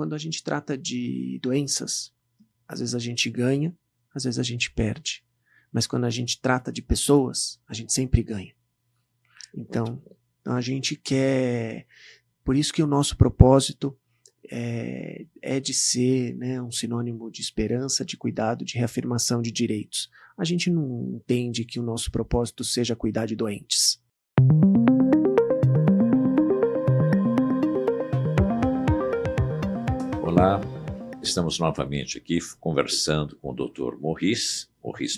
quando a gente trata de doenças, às vezes a gente ganha, às vezes a gente perde. Mas quando a gente trata de pessoas, a gente sempre ganha. Então a gente quer... Por isso que o nosso propósito é de ser, né, um sinônimo de esperança, de cuidado, de reafirmação de direitos. A gente não entende que o nosso propósito seja cuidar de doentes. Olá, estamos novamente aqui conversando com o Dr. Morris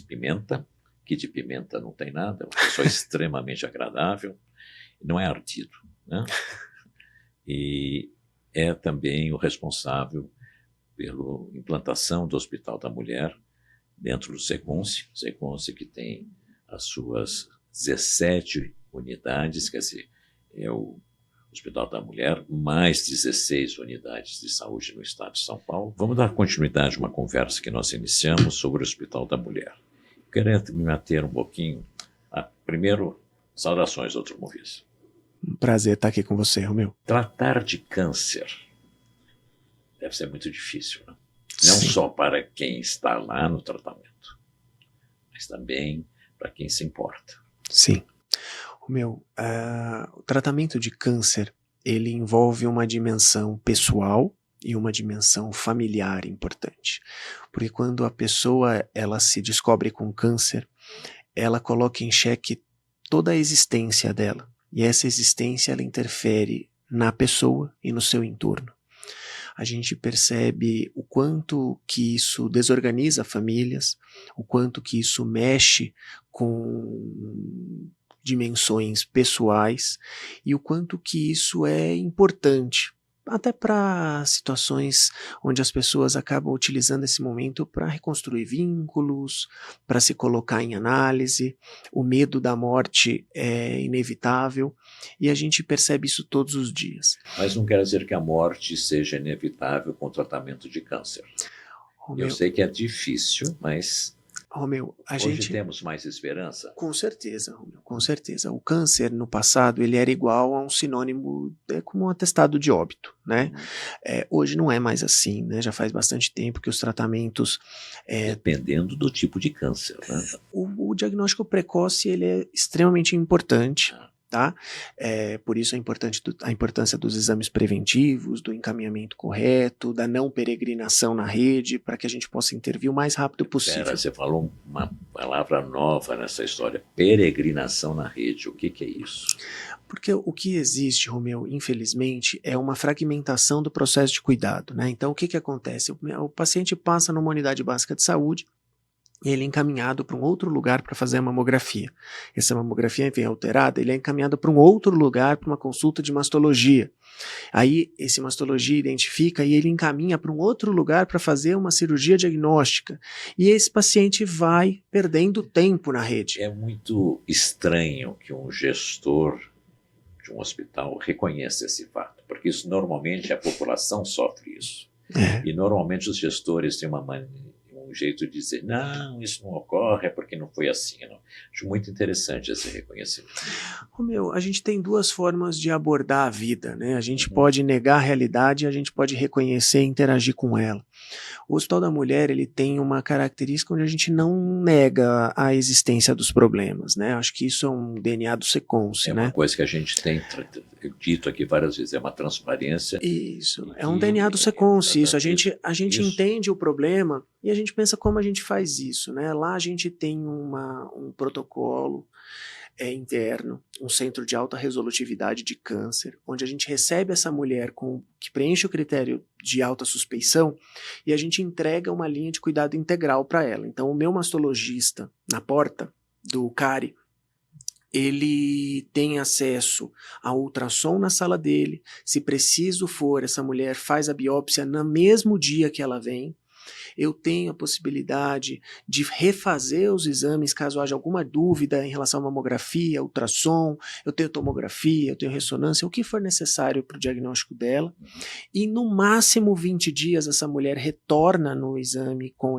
Pimenta, que de pimenta não tem nada, é uma pessoa extremamente agradável, não é ardido, né? E é também o responsável pela implantação do Hospital da Mulher dentro do Secunce que tem as suas 17 unidades, quer dizer, é o Hospital da Mulher, mais 16 unidades de saúde no estado de São Paulo. Vamos dar continuidade a uma conversa que nós iniciamos sobre o Hospital da Mulher. Queria me ater um pouquinho. Primeiro, saudações, Dr. Morris. Um prazer estar aqui com você, Romeu. Tratar de câncer deve ser muito difícil, né? Não Sim. Só para quem está lá no tratamento, mas também para quem se importa. Sim. Romeu, o tratamento de câncer, ele envolve uma dimensão pessoal e uma dimensão familiar importante. Porque quando a pessoa ela se descobre com câncer, ela coloca em xeque toda a existência dela. E essa existência ela interfere na pessoa e no seu entorno. A gente percebe o quanto que isso desorganiza famílias, o quanto que isso mexe com dimensões pessoais e o quanto que isso é importante, até para situações onde as pessoas acabam utilizando esse momento para reconstruir vínculos, para se colocar em análise. O medo da morte é inevitável e a gente percebe isso todos os dias. Mas não quer dizer que a morte seja inevitável com o tratamento de câncer. Romeu, eu sei que é difícil, mas Romeu, hoje temos mais esperança? Com certeza, Romeu, com certeza. O câncer, no passado, ele era igual a um sinônimo, como um atestado de óbito, né? Hoje não é mais assim, né? Já faz bastante tempo que os tratamentos... Dependendo do tipo de câncer, né? O diagnóstico precoce, ele é extremamente importante. Tá? Por isso a importância dos exames preventivos, do encaminhamento correto, da não peregrinação na rede, para que a gente possa intervir o mais rápido possível. Você falou uma palavra nova nessa história, peregrinação na rede. O que é isso? Porque o que existe, Romeu, infelizmente, é uma fragmentação do processo de cuidado, né? Então, o que acontece? O paciente passa numa unidade básica de saúde, e ele é encaminhado para um outro lugar para fazer a mamografia. Essa mamografia vem alterada, ele é encaminhado para um outro lugar para uma consulta de mastologia. Aí esse mastologia identifica e ele encaminha para um outro lugar para fazer uma cirurgia diagnóstica. E esse paciente vai perdendo tempo na rede. É muito estranho que um gestor de um hospital reconheça esse fato, porque isso normalmente a população sofre isso. E normalmente os gestores têm um jeito de dizer, não, isso não ocorre, é porque não foi assim. Não. Acho muito interessante esse reconhecimento. Romeu, a gente tem duas formas de abordar a vida, né? A gente pode negar a realidade e a gente pode reconhecer e interagir com ela. O Hospital da Mulher, ele tem uma característica onde a gente não nega a existência dos problemas, né? Acho que isso é um DNA do Secunce, né? É uma coisa que a gente tem dito aqui várias vezes, é uma transparência. Isso, é um DNA do Secunce, isso. A gente entende o problema e a gente pensa como a gente faz isso, né? Lá a gente tem um protocolo interno, um centro de alta resolutividade de câncer, onde a gente recebe essa mulher que preenche o critério de alta suspeição e a gente entrega uma linha de cuidado integral para ela. Então o meu mastologista na porta do CARI, ele tem acesso a ultrassom na sala dele, se preciso for, essa mulher faz a biópsia no mesmo dia que ela vem. Eu tenho a possibilidade de refazer os exames caso haja alguma dúvida em relação à mamografia, ultrassom, eu tenho tomografia, eu tenho ressonância, o que for necessário para o diagnóstico dela. E no máximo 20 dias essa mulher retorna no exame com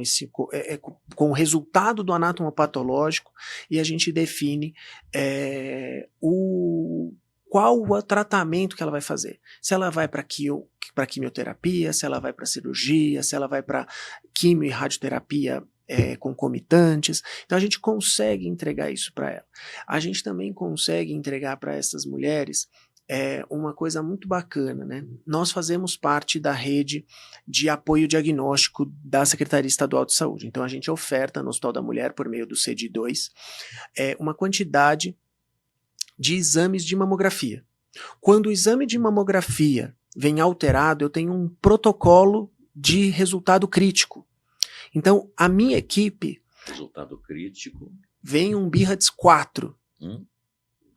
o resultado do anátomo patológico e a gente define qual o tratamento que ela vai fazer. Se ela vai para quimioterapia, se ela vai para cirurgia, se ela vai para quimio e radioterapia concomitantes. Então a gente consegue entregar isso para ela. A gente também consegue entregar para essas mulheres uma coisa muito bacana, né? Nós fazemos parte da rede de apoio diagnóstico da Secretaria Estadual de Saúde. Então a gente oferta no Hospital da Mulher, por meio do CD2, uma quantidade de exames de mamografia. Quando o exame de mamografia vem alterado, eu tenho um protocolo de resultado crítico. Então, a minha equipe... Resultado crítico... Vem um BIRADS 4.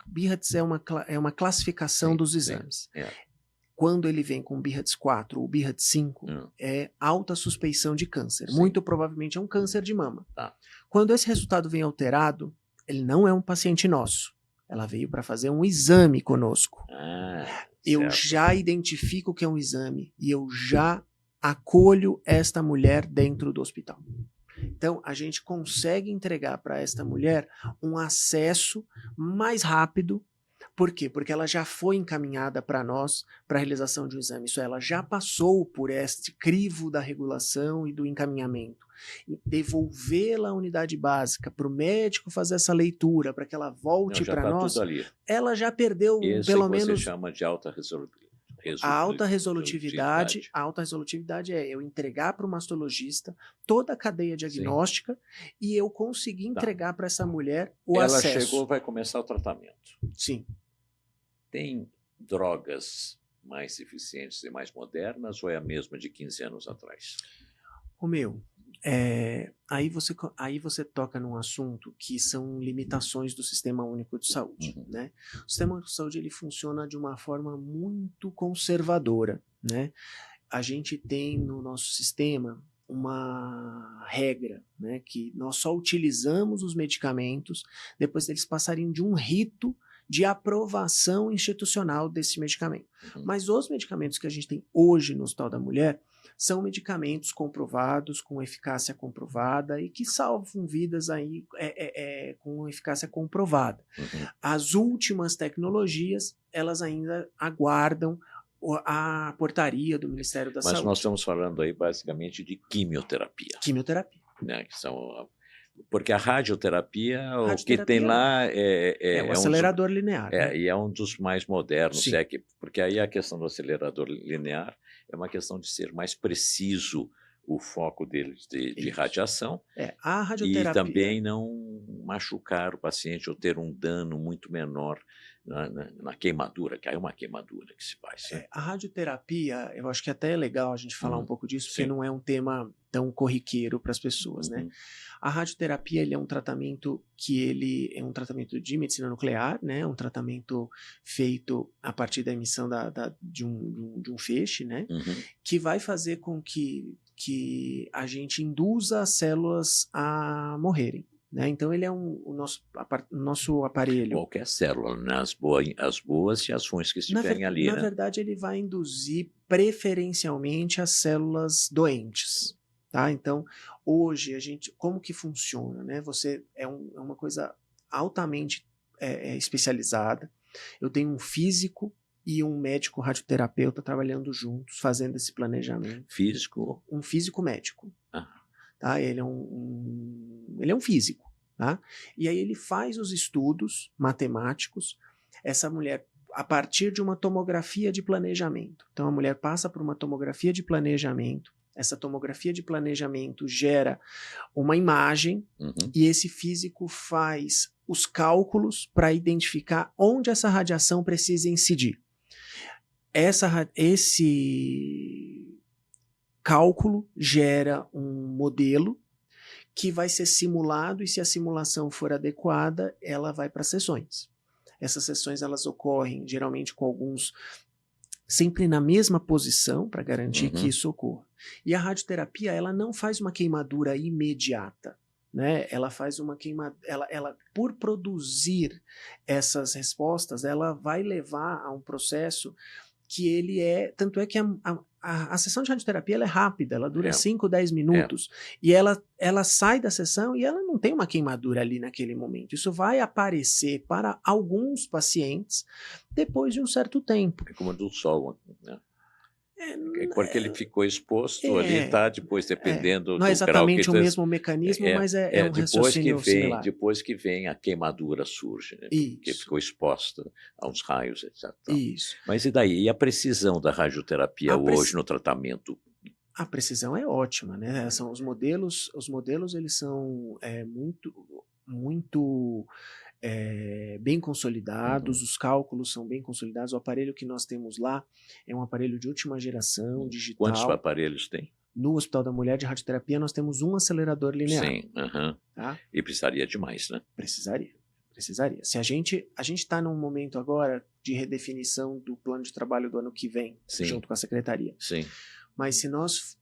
BIRADS é uma classificação dos exames. Quando ele vem com BIRADS 4 ou BIRADS 5, é alta suspeição de câncer. Sim. Muito provavelmente é um câncer de mama. Tá. Quando esse resultado vem alterado, ele não é um paciente nosso. Ela veio para fazer um exame conosco. Eu já identifico que é um exame e eu já acolho esta mulher dentro do hospital. Então, a gente consegue entregar para esta mulher um acesso mais rápido. Por quê? Porque ela já foi encaminhada para nós para a realização de um exame. Isso, ela já passou por este crivo da regulação e do encaminhamento. Devolvê-la à unidade básica, para o médico fazer essa leitura, para que ela volte para nós, ela já perdeu pelo menos... Você chama de alta resolutividade. A alta resolutividade é eu entregar para o mastologista toda a cadeia diagnóstica. Sim. E eu conseguir entregar para essa mulher o acesso. Ela chegou, vai começar o tratamento. Sim. Tem drogas mais eficientes e mais modernas ou é a mesma de 15 anos atrás? Romeu, aí você toca num assunto que são limitações do Sistema Único de Saúde. Né? O Sistema Único de Saúde ele funciona de uma forma muito conservadora. Né? A gente tem no nosso sistema uma regra, né, que nós só utilizamos os medicamentos depois deles passarem de um rito de aprovação institucional desse medicamento. Mas os medicamentos que a gente tem hoje no Hospital da Mulher são medicamentos comprovados, com eficácia comprovada e que salvam vidas aí com eficácia comprovada. As últimas tecnologias, elas ainda aguardam a portaria do Ministério da Saúde. Mas nós estamos falando aí basicamente de quimioterapia. Quimioterapia. Né, que são... Porque a radioterapia, o que tem lá é o acelerador linear. Né? E é um dos mais modernos. Sim. Porque aí a questão do acelerador linear é uma questão de ser mais preciso o foco dele de radiação. A radioterapia... E também não machucar o paciente ou ter um dano muito menor na queimadura, que aí é uma queimadura que se faz. A radioterapia, eu acho que até é legal a gente falar um pouco disso, porque não é um tema tão corriqueiro para as pessoas, né? A radioterapia ele é um tratamento é um tratamento de medicina nuclear, né? Um tratamento feito a partir da emissão de um feixe, né? Que vai fazer com que a gente induza as células a morrerem. Né? Então ele é o nosso aparelho. Qualquer célula, né? As boas e as ruins que estiverem ali. Na verdade, ele vai induzir preferencialmente as células doentes. Tá? Então, hoje, como que funciona? Né? Você é uma coisa altamente especializada. Eu tenho um físico e um médico radioterapeuta trabalhando juntos, fazendo esse planejamento. Físico? Um físico médico. Tá? Ele é um físico. Tá? E aí ele faz os estudos matemáticos. Essa mulher, a partir de uma tomografia de planejamento. Então a mulher passa por uma tomografia de planejamento. Essa tomografia de planejamento gera uma imagem e esse físico faz os cálculos para identificar onde essa radiação precisa incidir. Esse cálculo gera um modelo que vai ser simulado e se a simulação for adequada, ela vai para sessões. Essas sessões elas ocorrem geralmente com alguns sempre na mesma posição para garantir que isso ocorra. E a radioterapia ela não faz uma queimadura imediata. Né? Ela faz uma queimadura, ela por produzir essas respostas, ela vai levar a um processo que ele tanto é que a sessão de radioterapia ela é rápida, ela dura É. 5, 10 minutos. E ela sai da sessão e ela não tem uma queimadura ali naquele momento. Isso vai aparecer para alguns pacientes depois de um certo tempo. É como a do sol, né? É, Porque ele ficou exposto ali, tá? Depois, dependendo não é do grau que exatamente o tá, mesmo mecanismo, mas é um depois que raciocínio similar. depois que vem a queimadura surge, né? Porque Isso. ficou exposta aos raios, etc. Isso. Mas e daí? E a precisão da radioterapia hoje no tratamento? A precisão é ótima, né? São os modelos eles são muito bem consolidados, os cálculos são bem consolidados. O aparelho que nós temos lá é um aparelho de última geração, digital. Quantos aparelhos tem? No Hospital da Mulher de Radioterapia nós temos um acelerador linear. Sim, tá? E precisaria de mais, né? Precisaria. Se a gente está num momento agora de redefinição do plano de trabalho do ano que vem, Sim. junto com a secretaria. Sim. Mas se nós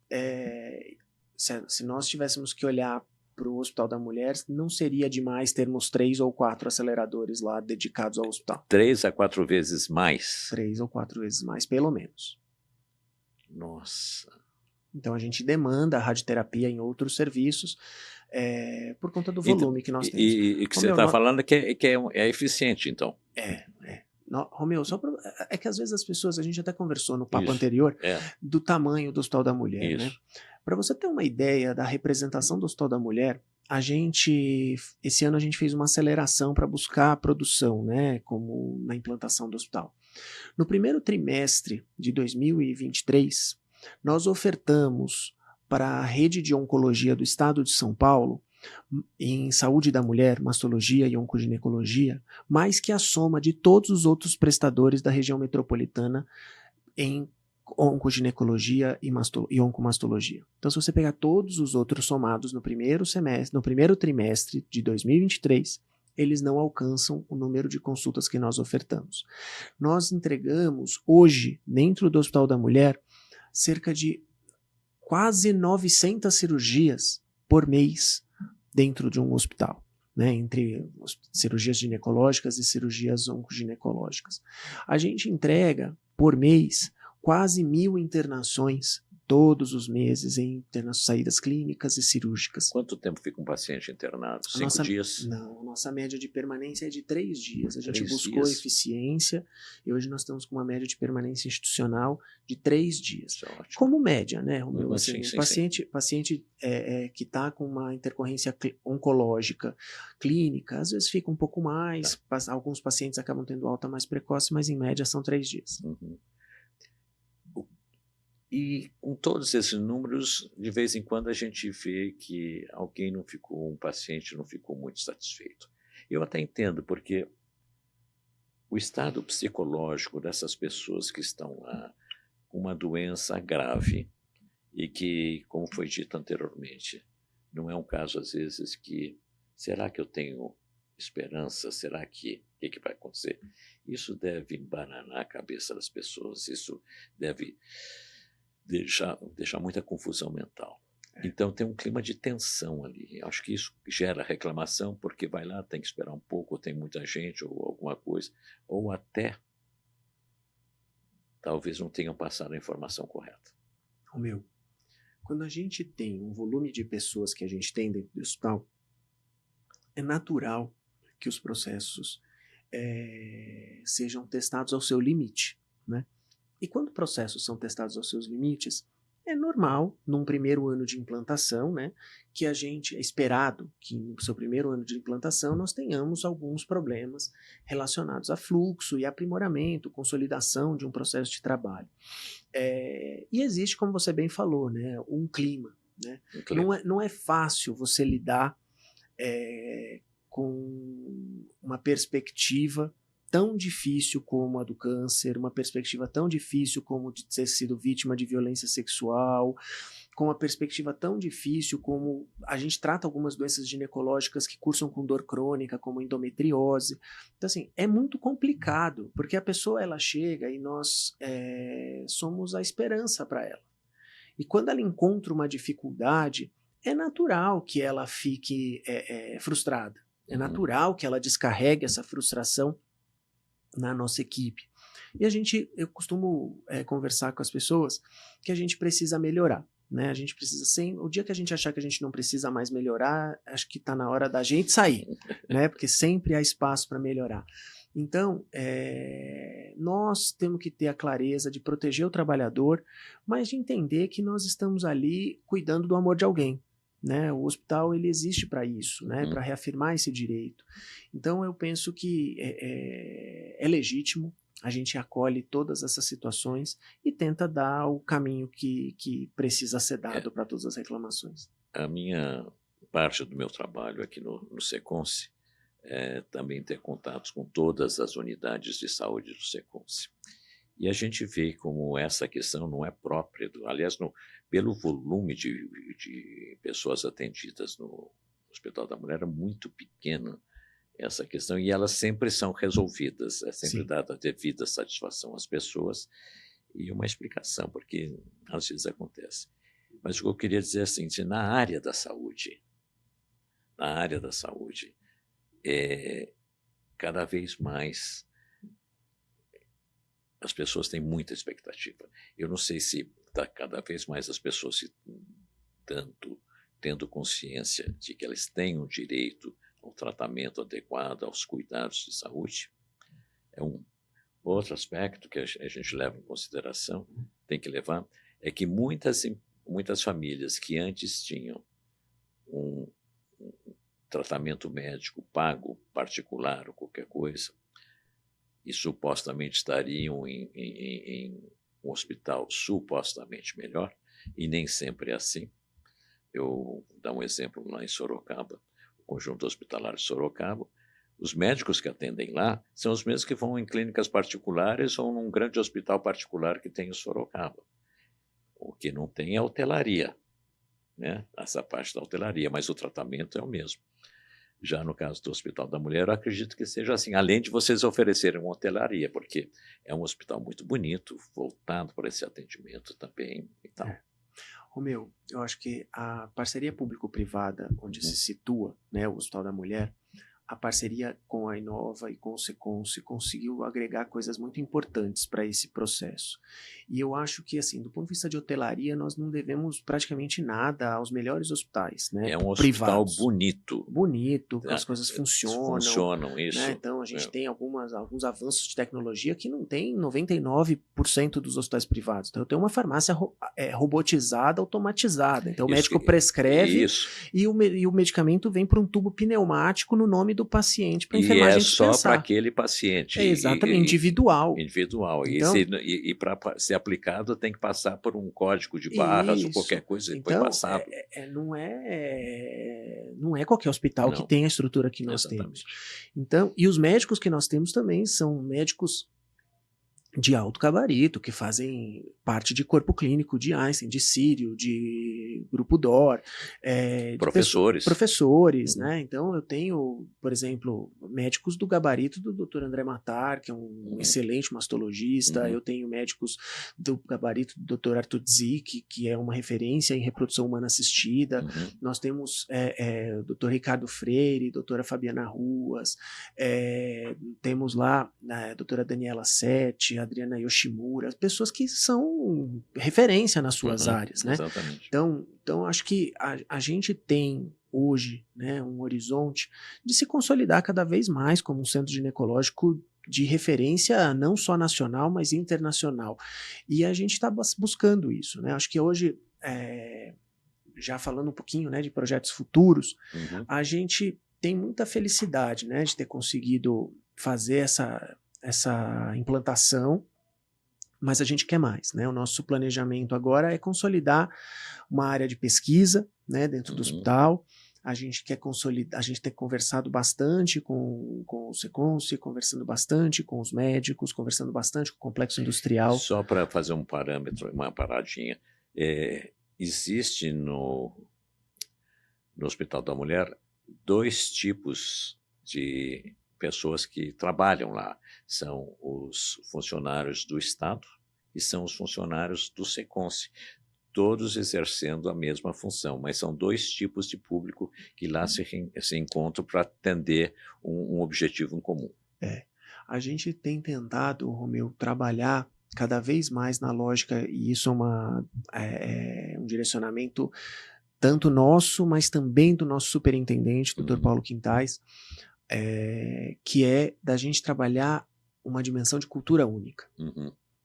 tivéssemos que olhar para o Hospital da Mulher, não seria demais termos 3 ou 4 aceleradores lá dedicados ao hospital. 3 a 4 vezes mais? 3 ou 4 vezes mais, pelo menos. Nossa. Então a gente demanda a radioterapia em outros serviços por conta do volume que nós temos. E que você está falando que é eficiente, então. Romeu, é que às vezes as pessoas, a gente até conversou no papo anterior, do tamanho do Hospital da Mulher, né? Para você ter uma ideia da representação do Hospital da Mulher, esse ano a gente fez uma aceleração para buscar a produção, né? Como na implantação do hospital. No primeiro trimestre de 2023, nós ofertamos para a rede de oncologia do estado de São Paulo, em saúde da mulher, mastologia e oncoginecologia, mais que a soma de todos os outros prestadores da região metropolitana em oncoginecologia e oncomastologia. Então, se você pegar todos os outros somados no primeiro trimestre de 2023, eles não alcançam o número de consultas que nós ofertamos. Nós entregamos hoje, dentro do Hospital da Mulher, cerca de quase 900 cirurgias por mês dentro de um hospital, né, entre cirurgias ginecológicas e cirurgias oncoginecológicas. A gente entrega por mês quase 1.000 internações todos os meses em saídas clínicas e cirúrgicas. Quanto tempo fica um paciente internado? 5 dias? Não, a nossa média de permanência é de 3 dias. A gente buscou eficiência e hoje nós estamos com uma média de permanência institucional de 3 dias. Como média, né, Romeu? Assim, paciente que está com uma intercorrência oncológica clínica, às vezes fica um pouco mais, alguns pacientes acabam tendo alta mais precoce, mas em média são 3 dias. E com todos esses números, de vez em quando a gente vê que um paciente não ficou muito satisfeito. Eu até entendo, porque o estado psicológico dessas pessoas que estão lá com uma doença grave e que, como foi dito anteriormente, não é um caso, às vezes, que será que eu tenho esperança? Será que o que vai acontecer? Isso deve embananar a cabeça das pessoas, isso deve deixar muita confusão mental. Então tem um clima de tensão ali. Acho que isso gera reclamação, porque vai lá, tem que esperar um pouco, tem muita gente ou alguma coisa, ou até talvez não tenham passado a informação correta. Romeu, quando a gente tem um volume de pessoas que a gente tem dentro do hospital, é natural que os processos sejam testados ao seu limite, né? E quando processos são testados aos seus limites, é normal, num primeiro ano de implantação, né, que é esperado que no seu primeiro ano de implantação nós tenhamos alguns problemas relacionados a fluxo e aprimoramento, consolidação de um processo de trabalho. E existe, como você bem falou, né, um clima. Né? Não é fácil você lidar com uma perspectiva tão difícil como a do câncer, uma perspectiva tão difícil como de ter sido vítima de violência sexual, com uma perspectiva tão difícil como a gente trata algumas doenças ginecológicas que cursam com dor crônica, como endometriose. Então, assim, é muito complicado, porque a pessoa ela chega e nós somos a esperança para ela. E quando ela encontra uma dificuldade, é natural que ela fique frustrada. É natural que ela descarregue essa frustração na nossa equipe. E eu costumo conversar com as pessoas que a gente precisa melhorar, né? A gente precisa o dia que a gente achar que a gente não precisa mais melhorar, acho que está na hora da gente sair, né? Porque sempre há espaço para melhorar. Então, nós temos que ter a clareza de proteger o trabalhador, mas de entender que nós estamos ali cuidando do amor de alguém, né? O hospital ele existe para isso, né? Para reafirmar esse direito. Então, eu penso que é legítimo, a gente acolhe todas essas situações e tenta dar o caminho que precisa ser dado para todas as reclamações. A minha parte do meu trabalho aqui no Seconce também ter contatos com todas as unidades de saúde do Seconce. E a gente vê como essa questão não é própria, aliás, pelo volume de pessoas atendidas no Hospital da Mulher, é muito pequeno essa questão, e elas sempre são resolvidas, é sempre dada a devida satisfação às pessoas e uma explicação, porque às vezes acontece. Mas o que eu queria dizer é assim, na área da saúde, cada vez mais as pessoas têm muita expectativa. Eu não sei se cada vez mais as pessoas tendo consciência de que elas têm um direito ao tratamento adequado, aos cuidados de saúde. É um outro aspecto que a gente leva em consideração, tem que levar, é que muitas famílias que antes tinham um tratamento médico pago, particular ou qualquer coisa, e supostamente estariam em um hospital supostamente melhor, e nem sempre é assim. Eu vou dar um exemplo lá em Sorocaba, o Conjunto Hospitalar de Sorocaba. Os médicos que atendem lá são os mesmos que vão em clínicas particulares ou num grande hospital particular que tem em Sorocaba. O que não tem é hotelaria, né? Essa parte da hotelaria, mas o tratamento é o mesmo. Já no caso do Hospital da Mulher, eu acredito que seja assim, além de vocês oferecerem uma hotelaria, porque é um hospital muito bonito, voltado para esse atendimento também e tal. Romeu, eu acho que a parceria público-privada, onde se situa, né, o Hospital da Mulher, a parceria com a Inova e com o Seconce conseguiu agregar coisas muito importantes para esse processo. E eu acho que, assim, do ponto de vista de hotelaria, nós não devemos praticamente nada aos melhores hospitais, né? É um privados. Hospital bonito. Bonito, as coisas funcionam. Funcionam, isso. Né? Então, a gente tem alguns avanços de tecnologia que não tem 99% dos hospitais privados. Então, eu tenho uma farmácia robotizada, automatizada. Então, o médico prescreve e o medicamento vem para um tubo pneumático no nome do paciente para a enfermagem dispensar. E é só para aquele paciente. Exatamente, individual. Então, e para ser aplicado tem que passar por um código de barras ou qualquer coisa e depois passado. Não é qualquer hospital que tem a estrutura que nós temos. Então, e os médicos que nós temos também são médicos de alto gabarito, que fazem parte de corpo clínico de Einstein, de Sírio, de Grupo DOR. Professores, né? Então, eu tenho, por exemplo, médicos do gabarito do Dr. André Matar, que é um excelente mastologista. Eu tenho médicos do gabarito do Dr. Arthur Zick, que é uma referência em reprodução humana assistida. Nós temos o Dr. Ricardo Freire, doutora Fabiana Ruas, temos lá a doutora Daniela Sete, Adriana Yoshimura, pessoas que são referência nas suas áreas, né? Exatamente. Então, acho que a gente tem hoje, né, um horizonte de se consolidar cada vez mais como um centro ginecológico de referência não só nacional, mas internacional. E a gente está buscando isso, né? Acho que hoje, já falando um pouquinho, né, de projetos futuros, a gente tem muita felicidade, né, de ter conseguido fazer essa implantação, mas a gente quer mais, né? O nosso planejamento agora é consolidar uma área de pesquisa, né, dentro do hospital. A gente quer consolidar, a gente tem conversado bastante com o Seconce, conversando bastante com os médicos, conversando bastante com o complexo industrial. Só para fazer um parâmetro, uma paradinha, existe no Hospital da Mulher 2 tipos de pessoas que trabalham lá. São os funcionários do Estado e são os funcionários do Seconce, todos exercendo a mesma função, mas são 2 tipos de público que lá se encontram para atender um objetivo em comum. A gente tem tentado, Romeu, trabalhar cada vez mais na lógica, e isso é um direcionamento tanto nosso, mas também do nosso superintendente, Dr. Paulo Quintais, que é da gente trabalhar uma dimensão de cultura única.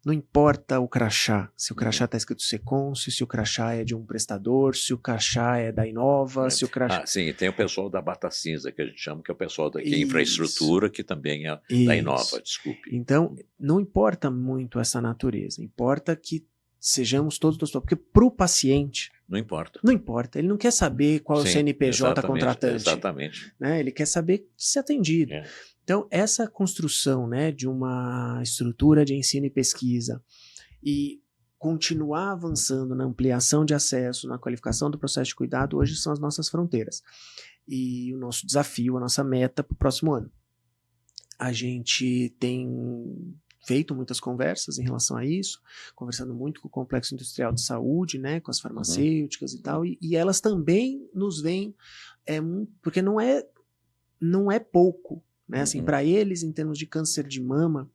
Não importa o crachá, se o crachá está escrito Seconsio, se o crachá é de um prestador, se o crachá é da Inova, se o crachá... sim, tem o pessoal da Bata Cinza, que a gente chama, que é o pessoal da infraestrutura, que também é da Inova, desculpe. Então, não importa muito essa natureza, importa que sejamos todos, porque para o paciente... Não importa. Não importa, ele não quer saber qual é o CNPJ contratante. Exatamente. Né? Ele quer saber ser atendido. Então, essa construção, né, de uma estrutura de ensino e pesquisa e continuar avançando na ampliação de acesso, na qualificação do processo de cuidado, hoje são as nossas fronteiras. E o nosso desafio, a nossa meta para o próximo ano. A gente tem feito muitas conversas em relação a isso, conversando muito com o Complexo Industrial de Saúde, né, com as farmacêuticas e tal, e elas também nos veem, porque não é pouco. Né? Assim, para eles, em termos de câncer de mama,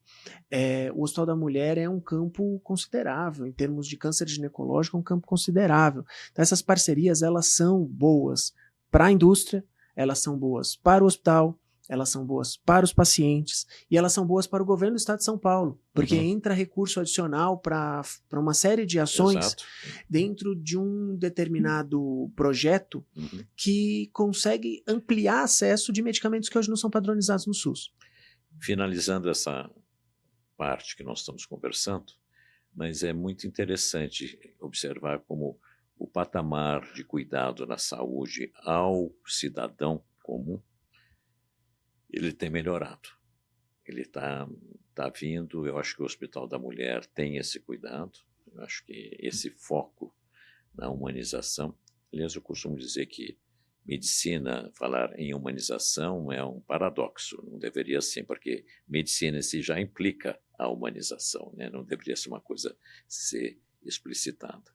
o Hospital da Mulher é um campo considerável, em termos de câncer ginecológico é um campo considerável. Então essas parcerias, elas são boas para a indústria, elas são boas para o hospital, elas são boas para os pacientes e elas são boas para o governo do estado de São Paulo, porque entra recurso adicional para uma série de ações dentro de um determinado projeto que consegue ampliar acesso de medicamentos que hoje não são padronizados no SUS. Finalizando essa parte que nós estamos conversando, mas é muito interessante observar como o patamar de cuidado na saúde ao cidadão comum ele tem melhorado. Ele está vindo, eu acho que o Hospital da Mulher tem esse cuidado, eu acho que esse foco na humanização. Aliás, eu costumo dizer que medicina, falar em humanização é um paradoxo, não deveria ser, porque medicina em si já implica a humanização, né? Não deveria ser uma coisa ser explicitada.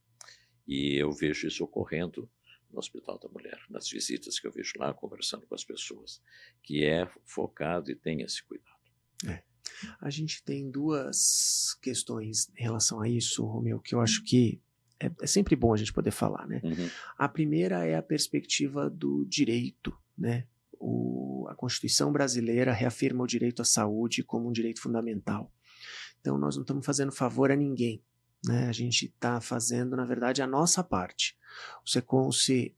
E eu vejo isso ocorrendo no Hospital da Mulher, nas visitas que eu vejo lá, conversando com as pessoas, que é focado e tem esse cuidado. A gente tem duas questões em relação a isso, Romeu, que eu acho que é sempre bom a gente poder falar, né? A primeira é a perspectiva do direito, né? A Constituição brasileira reafirma o direito à saúde como um direito fundamental. Então nós não estamos fazendo favor a ninguém. Né, a gente está fazendo, na verdade, a nossa parte. O Seconsio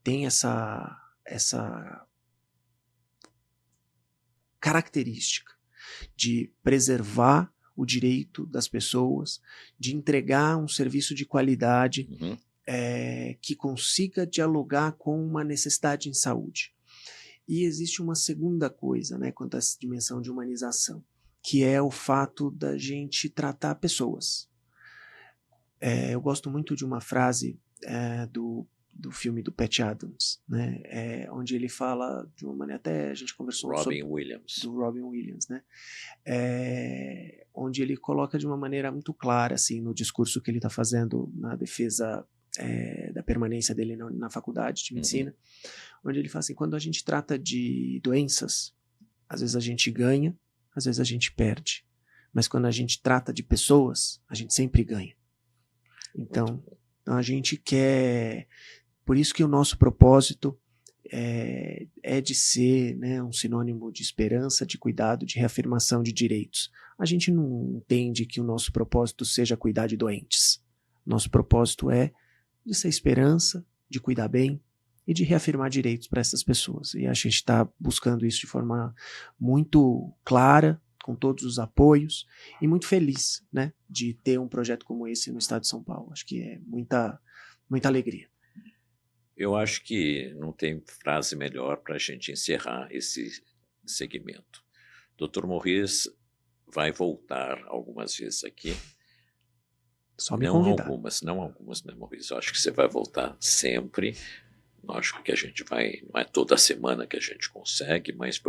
tem essa característica de preservar o direito das pessoas, de entregar um serviço de qualidade que consiga dialogar com uma necessidade em saúde. E existe uma segunda coisa, né, quanto a essa dimensão de humanização, que é o fato da gente tratar pessoas. Eu gosto muito de uma frase do filme do Pat Adams, né, onde ele fala de uma maneira, até a gente conversou do Robin Williams, né, onde ele coloca de uma maneira muito clara, assim, no discurso que ele está fazendo na defesa da permanência dele na faculdade de medicina, onde ele fala assim, quando a gente trata de doenças, às vezes a gente ganha, às vezes a gente perde, mas quando a gente trata de pessoas, a gente sempre ganha. Então, a gente quer... Por isso que o nosso propósito é de ser, né, um sinônimo de esperança, de cuidado, de reafirmação de direitos. A gente não entende que o nosso propósito seja cuidar de doentes. Nosso propósito é de ser esperança, de cuidar bem e de reafirmar direitos para essas pessoas. E a gente está buscando isso de forma muito clara, com todos os apoios, e muito feliz, né, de ter um projeto como esse no estado de São Paulo. Acho que é muita alegria. Eu acho que não tem frase melhor para a gente encerrar esse segmento. Dr. Morris vai voltar algumas vezes aqui. Só me convidar. Não algumas, né, Morris? Eu acho que você vai voltar sempre. Lógico que a gente vai, não é toda semana que a gente consegue, mas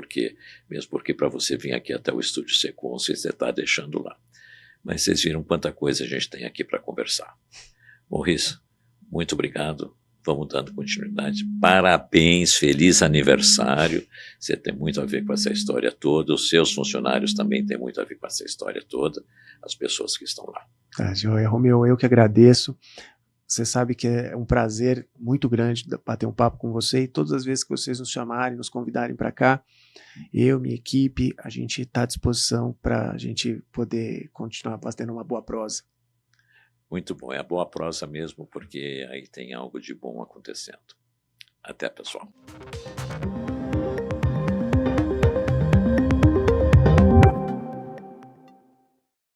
mesmo porque para você vir aqui até o Estúdio Seconsio, você está deixando lá. Mas vocês viram quanta coisa a gente tem aqui para conversar. Morris, muito obrigado. vamos dando continuidade. Parabéns, feliz aniversário. Você tem muito a ver com essa história toda, os seus funcionários também têm muito a ver com essa história toda, as pessoas que estão lá. Tá, joia. Romeu, eu que agradeço. Você sabe que é um prazer muito grande bater um papo com você, e todas as vezes que vocês nos chamarem, nos convidarem para cá, eu, minha equipe, a gente está à disposição para a gente poder continuar fazendo uma boa prosa. Muito bom, é a boa prosa mesmo, porque aí tem algo de bom acontecendo. Até, pessoal.